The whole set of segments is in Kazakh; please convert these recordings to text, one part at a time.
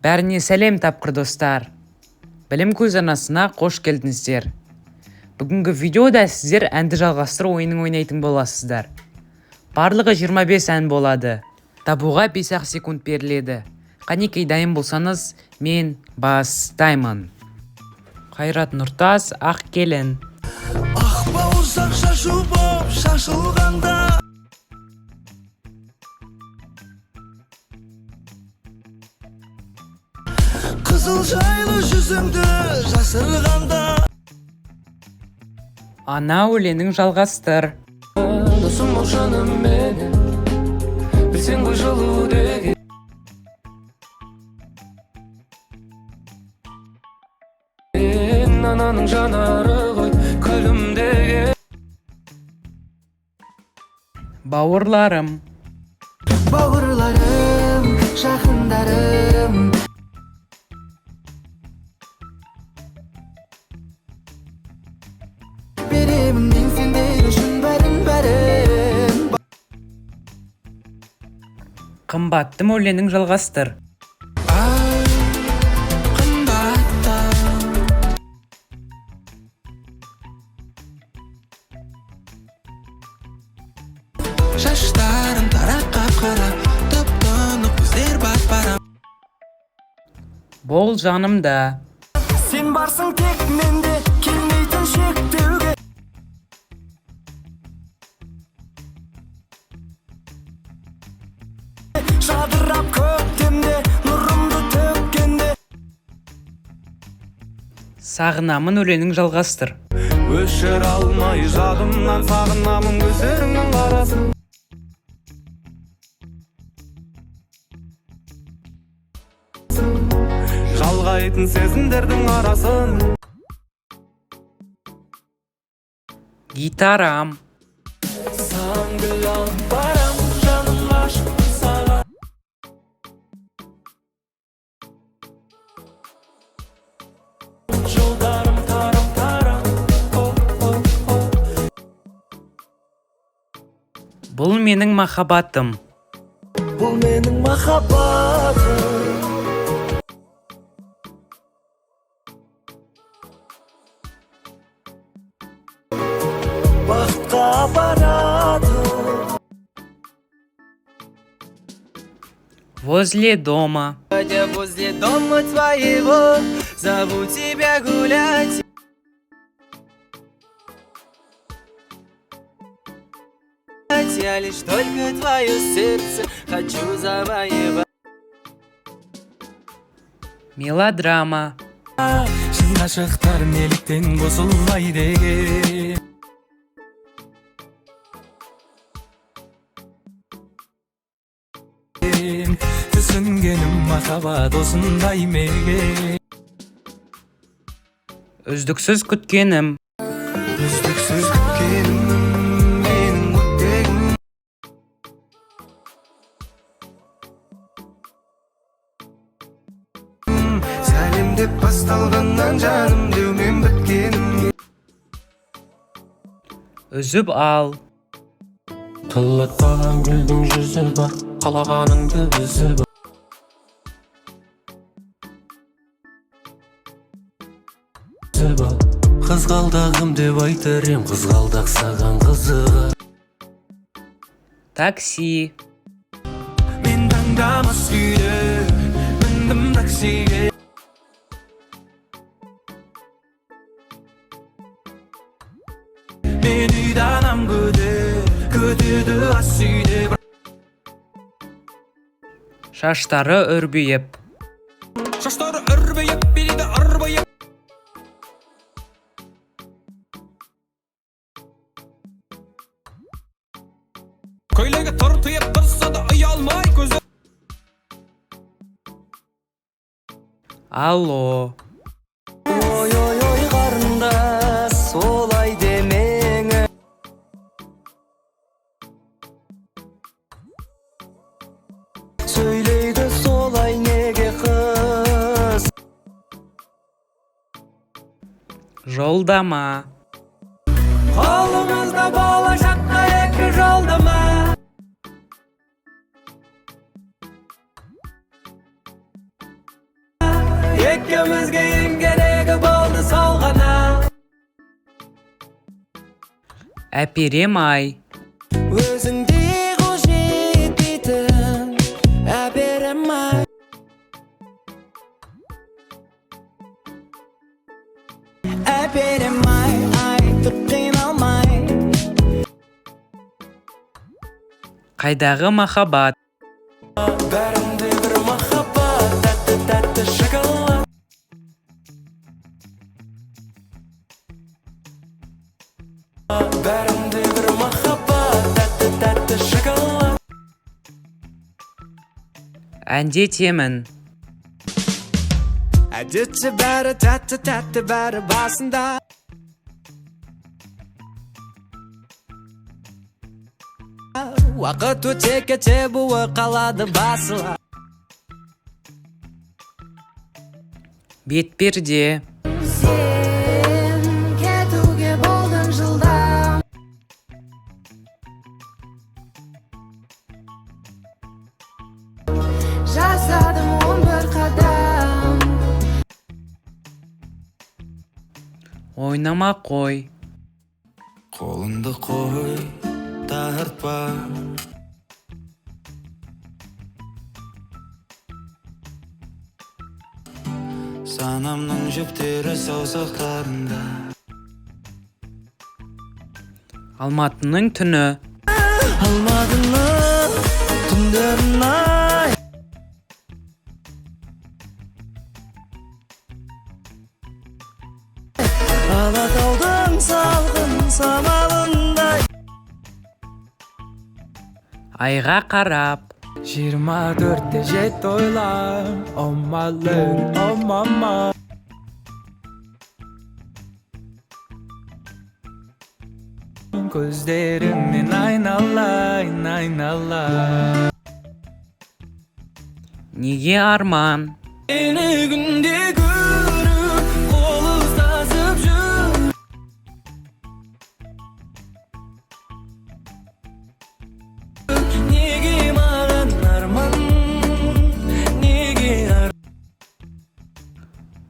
Бәріне сәлем тапқыр достар. Білім көзанасына қош келдіңіздер. Бүгінгі видеода сіздер әнді жалғастыру ойынын ойнайтын боласыздар. Барлығы 25 ән болады. Табуға 5 секунд беріледі. Қанекей дайын болсаңыз, мен бастаймын. Қайрат Нұртас, ақ келін. Ақ бауырсақ шашу боп шашылғанда, қызыл жайлы жүзіңді жасырғанда, Ана өлеңін жалғастыр. Досым ол жаным менің, білсең ғой жылу деген. Ананың жанары ғой күлімдеген. Бауырларым. бауырларым, жақындарым, беремін мен сендер үшін бәрін. Қымбаттым өлеңін жалғастыр. Қымбатта шаштарың тараққа қара, топ-тонық көздер бат-бара. Бол жанымда. Сен барсың тек менде, келмейтін шектеуге. Жадырап көктемде, нұрымды төккенде, Сағынамын өлеңін жалғастыр. Өшір алмай жадымнан сағынамын көздеріңнің қарасын. Жалғайтын сезімдердің арасын. Гитарам. Саған гүл алып барам, жаным ғашық саған. Жолдарым тарам-тарам, Бұл менің махаббатым. бұл менің махаббатым. Бақытқа апаратым. Возле дома. Ходя возле дома твоего, зову тебя гулять. Я лишь только твое сердце хочу завоевать. Мелодрама. шын ғашықтар неліктен қосылмай деген. Түсінгенім махаббат осындай мекен. Үздіксіз күткенім. Үздіксіз күткенім менің өттегім. Сәлем деп басталғаннан жаным деумен біткенім. Үзіп ал. Тылаттаған гүлдің жүзі бар, қалағаныңды үзіп ал. Қызғалдағым деп айтар ем, қызғалдақ саған қызығы. Такси. Мен таңдамас күйде міндім таксиге. Мен үйде анам күтеді ас үйде. Шаштары үрбейіп. Шаштары үрбейіп, белді арбайып. Көйлегі тыртиып тұрса да ұялмай көзі. Алло. Ой, қарындас, солай демеңі. Сөйлейді солай неге қыз. Жолдама. Қолымызда болашаққа екі жолдама. Ekimizge eng keregi boldu sol gana. Әперем ай. Өзіңдей қол жетпейтін әперем ай. Әперем ай, айтып қиналмай. Қайдағы махаббат. Бәрінде бір махаббат, тәтті-тәтті шоколад. Бәрінде бір махаббат, тәтті-тәтті шоколад. Әндетемін. Әдетте бәрі тәтті-тәтті бәрі басында. Уақыт өте кете буы қалады басыла. Бетперде. Сен кетуге болдың жылдам. Жасадым 11 қадам. Ойнама қой. Қолыңды қой, тартпа. Санамның жіптері саусақтарында. Алматының түні. Алматының түндерін ай. Алатаудың салқын самалындай. Айға қарап. 24-те жетті ойлар. Oh my lady, oh mama. Көздеріңнен айналайын, айналайын. Неге арман? Сені күнде көріп, қол ұстасып жүр. Неге маған арман, неге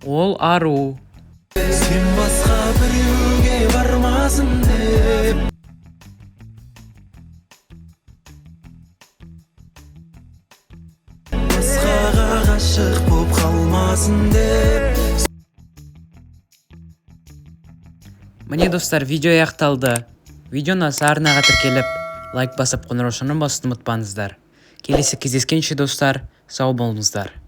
Ол ару. сен басқа біреуге бармасын деп. Басқаға ғашық боп қалмасын деп. Міне достар, видео аяқталды. Видеоны арнаға тіркеліп, лайк басып қоңыраушаны басуды ұмытпаңыздар. Келесі кездескенше достар, сау болыңыздар.